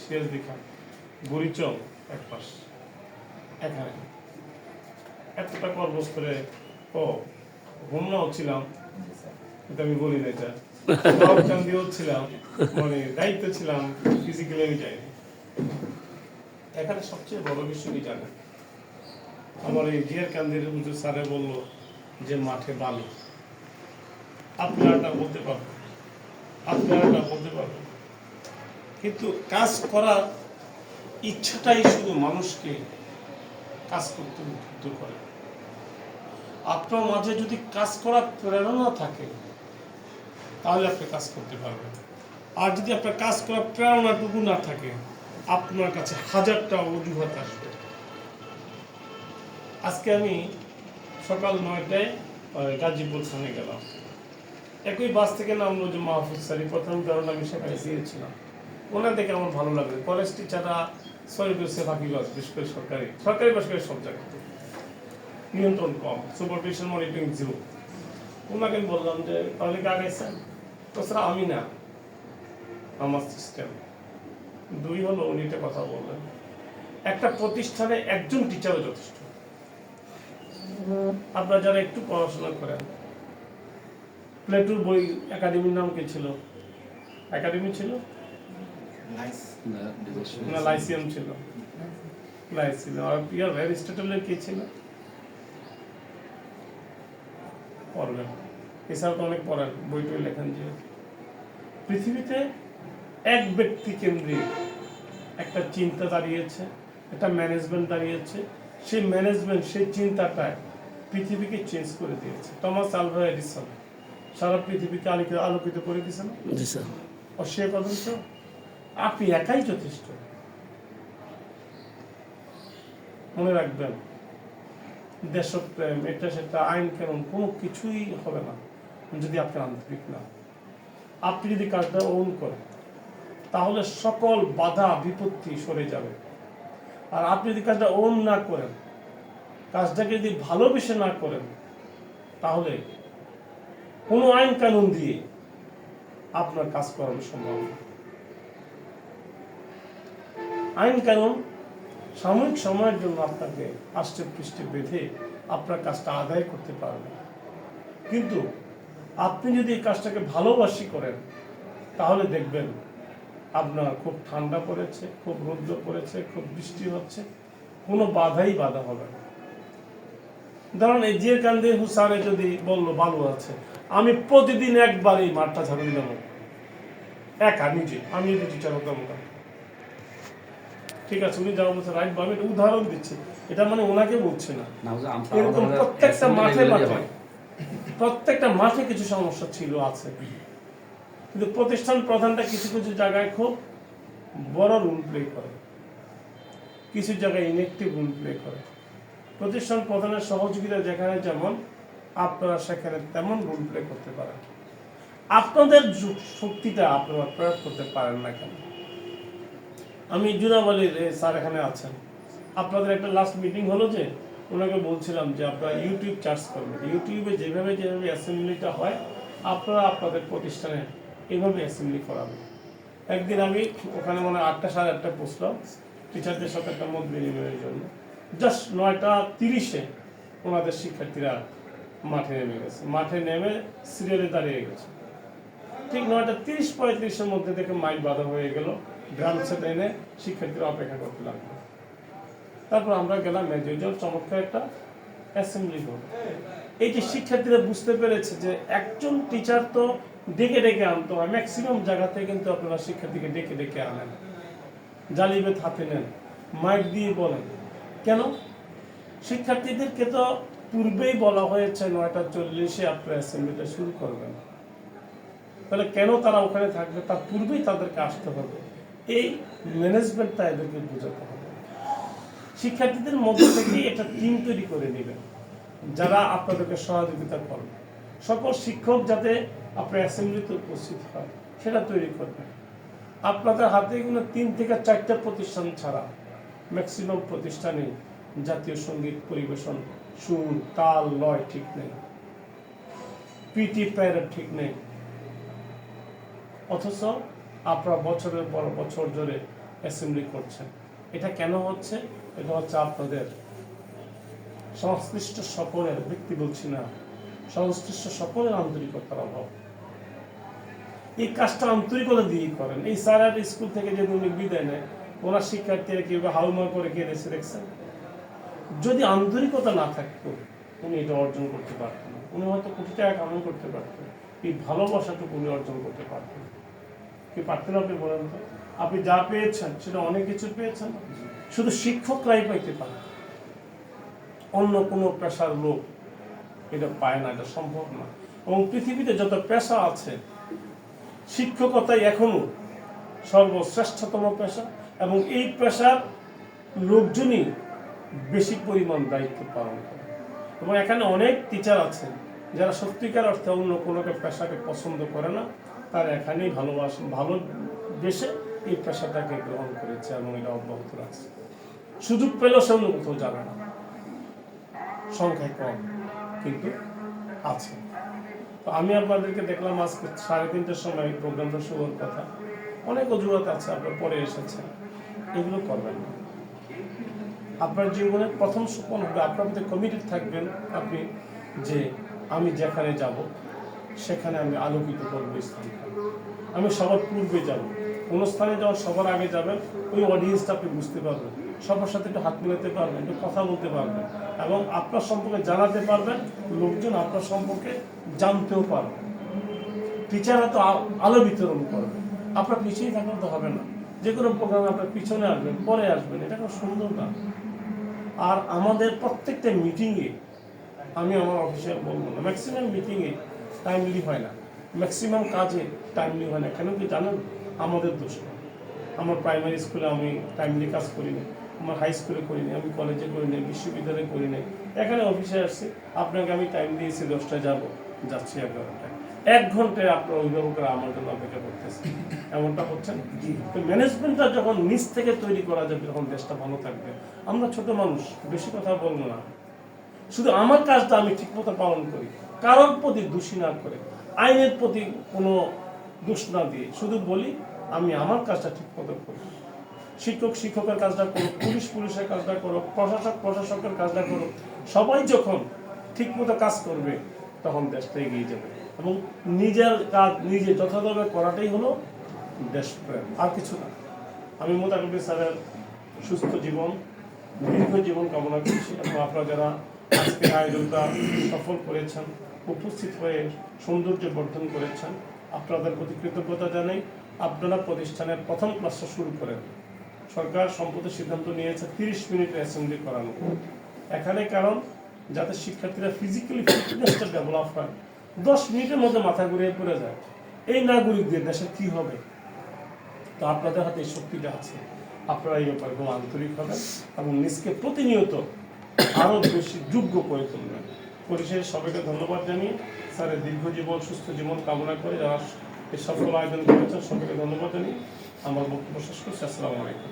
সিরাজদি খান গরিচল এক পাশ এখানে এতটা কর্মস্থলে হোমনাও ছিলাম, কিন্তু আমি বলি না এটা দিয়েও ছিলাম, মানে দায়িত্ব ছিলাম, ফিজিক্যালি আমি যাইনি। এখানে সবচেয়ে বড় বিষয় কি জানেন, আমার এই জিয়ার কান্দির হুজুর স্যারে বললো যে মাঠে বালু, আপনারা বলতে পারবেন, আপনারা বলতে পারবেন, কিন্তু কাজ করার ইচ্ছাটাই শুধু মানুষকে কাজ করতে উদ্বুদ্ধ করে। আপনার মাঝে যদি কাজ করার প্রেরণা থাকে তাহলে আপনি কাজ করতে পারবেন। আর যদি আপনার কাজ করার প্রেরণাটুকু না থাকে, আপনার কাছে হাজারটা অজুহাত আসবে। আজকে আমি সকাল 9টায় গাজীপুর থানে গেলাম, একই বাস থেকে নামলো যে মাহফুজ স্যারি, প্রথম উদাহরণ আমি সেখানে দিয়েছিলাম। ওনার দেখে আমার ভালো লাগবে। কলেজ টিচাররা সরি করছে ফাঁকিবাজ, বিশেষ করে সরকারি বেসরকারি সব জায়গাতে নিয়ন্ত্রণ কম, সুপারভিশন মনিটরিং জিরো। ওনাকে আমি বললাম যে তাহলে কে আগাইছেন? তো স্যার আমি না, আমার সিস্টেম। 2 হলো উনি একটা কথা বললেন, একটা প্রতিষ্ঠানে একজন টিচারও যথেষ্ট। আপনারা যারা একটু পড়াশোনা করেন, প্লেটুর বই একাডেমির নাম কি ছিল? একাডেমি ছিল না লাইসিয়াম ছিল? লাইসিয়াম। আর পিয়ার অ্যারিস্টটলের কি ছিল? পড়বেন, এছাড়া তো অনেক পড়ার বই টই লেখেন। যে পৃথিবীতে এক ব্যক্তি কেন্দ্রিক একটা চিন্তা দাঁড়িয়েছে, একটা ম্যানেজমেন্ট দাঁড়িয়েছে, সেই ম্যানেজমেন্ট সেই চিন্তাটায় পৃথিবীকে চেঞ্জ করে দিয়েছে। টমাস আলভা এডিসন সারা পৃথিবীকে আলোকিত করে দিয়েছেন। সে পর্যন্ত আপনি একাই যথেষ্ট। মনে রাখবেন, দেশপ্রেম এটা সেটা আইন কানুন কোনো কিছুই হবে না যদি আপনি আন্তরিক না। আপনি যদি কাজটা ওন করেন তাহলে সকল বাধা বিপত্তি সরে যাবে। আর আপনি যদি কাজটা ওন না করেন, কাজটাকে যদি ভালোবেসে না করেন, তাহলে কোনো আইন কানুন দিয়ে আপনার কাজ করানো সম্ভব না। আইন কানুন সাময়িক সময়ের জন্য আপনাকে আষ্টে পৃষ্ঠে বেঁধে আপনার কাজটা আদায় করতে পারবে, কিন্তু আপনি যদি এই কাজটাকে ভালোবাসি করেন তাহলে দেখবেন আপনার খুব ঠান্ডা পড়েছে, খুব রৌদ্র পড়েছে, খুব বৃষ্টি হচ্ছে, কোনো বাধা হবে না। ধরুন এই যে কান্দে হুসারে যদি বললো বালু আছে, আমি প্রতিদিন একবারই মাঠটা ঝাড়ু দিলাম, একা নিজে, আমি যদি টিচার হতাম। ঠিক আছে, উনি যাওয়া বলছে রাইট, আমি উদাহরণ দিচ্ছি, এটা মানে ওনাকে বলছে না। এরকম প্রত্যেকটা মাঠে কিছু সমস্যা ছিল, আছে, কিন্তু প্রতিষ্ঠান প্রধানটা কিছু কিছু জায়গায় খুব বড় রোল প্লে করে, কিছু জায়গায় ইনএক্টিভ রোল প্লে করে। প্রতিষ্ঠান প্রধানের সহযোগিতা যেখানে যেমন, আপনারা সেখানে তেমন রোল প্লে করতে পারেন। আপনাদের শক্তিটা আপনারা প্রয়োগ করতে পারেন না কেন? আমি জুনাবালির স্যার এখানে আছেন, আপনাদের একটা লাস্ট মিটিং হলো যে ওনাকে বলছিলাম যে আপনারা ইউটিউব চার্জ করবেন, ইউটিউবে যেভাবে অ্যাসেম্বলিটা হয় আপনারা আপনাদের প্রতিষ্ঠানে এইভাবে অ্যাসেম্বলি করাবেন। একদিন আমি ওখানে মনে 8টা সাড়ে 8টায় পৌঁছলাম টিচারদের সাথে একটা মত বিনিময়ের জন্য। জাস্ট 9টা 30-এ ওনাদের শিক্ষার্থীরা মাঠে নেমে গেছে, মাঠে নেমে সিরিয়ালে দাঁড়িয়ে গেছে। ঠিক 9টা 30-35-এর মধ্যে থেকে মাইক বাধা হয়ে গেল, গ্রাম সেটে এনে শিক্ষার্থীরা অপেক্ষা করতে লাগলো। তারপর আমরা গেলাম মেজর চমৎকার একটা অ্যাসেম্বলি হল। এই যে শিক্ষার্থীরা বুঝতে পেরেছে যে একজন টিচার তো ডেকে ডেকে আনতে হয়, ম্যাক্সিমাম জায়গাতে কিন্তু আপনারা শিক্ষার্থীকে ডেকে ডেকে আনেন, জালিবেত হাতে নেন, মাইক দিয়ে বলেন। কেন? শিক্ষার্থীদেরকে তো পূর্বেই বলা হয়েছে 9টা 40-এ আপনারা অ্যাসেম্বলিটা শুরু করবেন, তাহলে কেন তারা ওখানে থাকবে? তার পূর্বেই তাদেরকে আসতে হবে। এই ম্যানেজমেন্টটা এদেরকে বোঝাতে হবে। শিক্ষার্থীদের মধ্যে থেকে একটা টিম তৈরি করে নেবেন যারা আপনাদেরকে সহযোগিতা করবে। সকল শিক্ষক যাতে আপনার অ্যাসেম্বলিতে উপস্থিত হয় সেটা তৈরি করবেন। আপনাদের হাতে কোনো 3 থেকে 4টা প্রতিষ্ঠান ছাড়া ম্যাক্সিমাম প্রতিষ্ঠানে জাতীয় সঙ্গীত পরিবেশন, সুর তাল লয় ঠিক নেই, পিটি প্যারেড ঠিক নেই, অথচ আপনারা বছরের পর বছর ধরে অ্যাসেম্বলি করছেন। এটা কেন হচ্ছে? এটা হচ্ছে আপনাদের সংশ্লিষ্ট সকলের, ব্যক্তি বলছি না, সংশ্লিষ্ট সকলের আন্তরিকতার অভাব। এই কাজটা আন্তরিকতা দিয়েই করেন। এই স্যার স্কুল থেকে যদি উনি বিদায় নেয়, ওনার শিক্ষার্থীরা কেউ হাউমা করে কেঁদেছে দেখছেন। যদি আন্তরিকতা না থাকতো উনি এটা অর্জন করতে পারতেন না। উনি হয়তো কোটি টাকা কামাই করতে পারতেন, এই ভালোবাসাটুকু উনি অর্জন করতে পারতেন। কি পারতেন আপনি বলেন তো? আপনি যা পেয়েছেন সেটা অনেক কিছু পেয়েছেন, শুধু শিক্ষকরাই পাইতে পারে, অন্য কোনো পেশার লোক এটা পায় না, এটা সম্ভব না। এবং পৃথিবীতে যত পেশা আছে, শিক্ষকতাই এখনো সর্বশ্রেষ্ঠতম পেশা, এবং এই পেশার লোকজনই বেশি পরিমাণ দায়িত্ব পালন করে। এবং এখানে অনেক টিচার আছেন যারা সত্যিকার অর্থে অন্য কোনো পেশাকে পছন্দ করে না, তারা এখানেই ভালোবেসে এই পেশাটাকে গ্রহণ করেছে এবং এটা অব্যাহত রাখছে। সুযোগ পেলেও সে অন্য কোথাও যাবে না, সংখ্যায় কম কিন্তু আছে। তো আমি আপনাদেরকে দেখলাম আজকে 3:30টার সময় প্রোগ্রামটা শুরুর কথা, অনেক অজুহাত আছে, আপনার পরে এসেছেন, এগুলো করবেন না। আপনার জীবনের প্রথম সফল হবে, আপনার মধ্যে কমিটেড থাকবেন আপনি যে আমি যেখানে যাব সেখানে আমি আলোকিত করবো স্থানটা, আমি সবার পূর্বে যাব। কোন স্থানে যাওয়ার সবার আগে যাবেন, ওই অডিয়েন্সটা আপনি বুঝতে পারবেন, সবার সাথে একটু হাত মিলাতে পারবেন, একটু কথা বলতে পারবেন, এবং আপনার সম্পর্কে জানাতে পারবেন, লোকজন আপনার সম্পর্কে জানতেও পারবেন। টিচাররা তো আলো বিতরণ করবে, আপনার পিছিয়ে থাকলে তো হবে না। যে কোনো প্রোগ্রামে আপনার পিছনে আসবেন, পরে আসবেন, এটা খুব সুন্দর না। আর আমাদের প্রত্যেকটা মিটিংয়ে, আমি আমার অফিসে বলবো না, ম্যাক্সিমাম মিটিংয়ে টাইমলি হয় না, ম্যাক্সিমাম কাজে টাইমলি হয় না। কেন কি জানেন? আমাদের দোষ না। আমার প্রাইমারি স্কুলে আমি টাইমলি কাজ করিনি, আমার হাই স্কুলে করিনি, আমি কলেজে করিনি, বিশ্ববিদ্যালয়ে করিনি, এখানে অফিসে আসছি, আপনাকে আমি টাইম দিয়েছি 10টায় যাচ্ছি 11টায়, 1 ঘন্টায় আপনার অভিভাবকরা আমার জন্য অপেক্ষা করতেছে, এমনটা হচ্ছে না? তো ম্যানেজমেন্টটা যখন নিচ থেকে তৈরি করা যাবে, তখন দেশটা ভালো থাকবে। আমরা ছোট মানুষ, বেশি কথা বলবো না, শুধু আমার কাজটা আমি ঠিকমতো পালন করি, কারোর প্রতি দোষী না করে, আইনের প্রতি কোনো দোষ না দিয়ে শুধু বলি আমি আমার কাজটা ঠিকমতো করি। শিক্ষক শিক্ষকের কাজটা করো, পুলিশ পুলিশের কাজটা করো, প্রশাসক প্রশাসকের কাজটা করো। সবাই যখন ঠিকমতো কাজ করবে তখন দেশটা এগিয়ে যাবে, এবং নিজের কাজ নিজে যথাযথভাবে করাটাই হলো দেশপ্রেম, আর কিছু না। আমি মোতাকবির স্যারের সুস্থ জীবন, দীর্ঘ জীবন কামনা করছি, এবং আপনারা যারা আজকের আয়োজনটা সফল করেছেন, উপস্থিত হয়ে সৌন্দর্য বর্ধন করেছেন, আপনাদের প্রতি কৃতজ্ঞতা জানাই। আপনারা প্রতিষ্ঠানের প্রথম ক্লাসটা শুরু করেন। সরকার সম্প্রতি সিদ্ধান্ত নিয়েছে 30 মিনিটের অ্যাসেম্বলি করানো এখানে, কারণ যাতে শিক্ষার্থীরা ফিজিক্যালি ফিটনেসটা ডেভেলপ হয়। 10 মিনিটের মধ্যে মাথা ঘুরিয়ে পড়ে যায়, এই নাগরিকদের দেশের কি হবে? তো আপনাদের হাতে এই শক্তিটা আছে, আপনারা এই ব্যাপারে খুব আন্তরিক হবেন এবং নিজকে প্রতিনিয়ত আরও বেশি যোগ্য করে তুলবেন। পরিশেষে সবাইকে ধন্যবাদ জানিয়ে স্যারের দীর্ঘ জীবন, সুস্থ জীবন কামনা করে যারা এই সফল আয়োজন করেছেন সবাইকে ধন্যবাদ জানিয়ে আমার বক্তব্য শেষ করছি। আসসালামু আলাইকুম।